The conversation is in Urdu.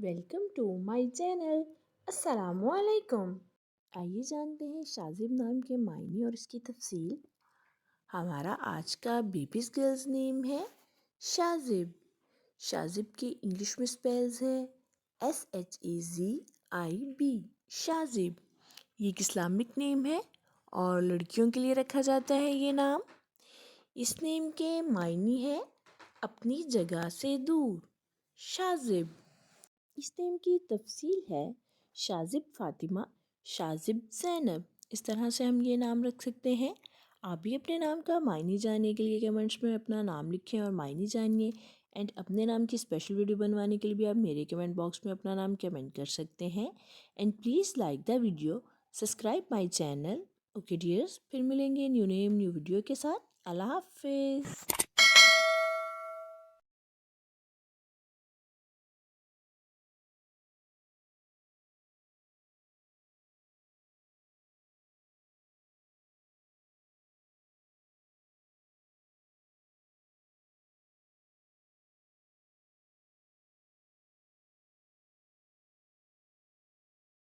Welcome to my channel. السلام علیکم۔ آئیے جانتے ہیں شازب نام کے معنی اور اس کی تفصیل۔ ہمارا آج کا بیبیز گرلز نیم ہے شازب۔ شازب کی انگلش میں سپیلز ہے SHEZIB، شازب۔ یہ ایک اسلامک نیم ہے اور لڑکیوں کے لیے رکھا جاتا ہے یہ نام۔ اس نیم کے معنی ہے اپنی جگہ سے دور، شازب۔ اس نیم کی تفصیل ہے شازب فاطمہ، شازب زینب۔ اس طرح سے ہم یہ نام رکھ سکتے ہیں۔ آپ بھی اپنے نام کا معنی جاننے کے لیے کمنٹس میں اپنا نام لکھیں اور معنی جانیے، اینڈ اپنے نام کی اسپیشل ویڈیو بنوانے کے لیے بھی آپ میرے کمنٹ باکس میں اپنا نام کمنٹ کر سکتے ہیں، and please like the video, subscribe my channel. Okay dears, پھر ملیں گے نیو نیم نیو ویڈیو کے ساتھ۔ اللہ حافظ۔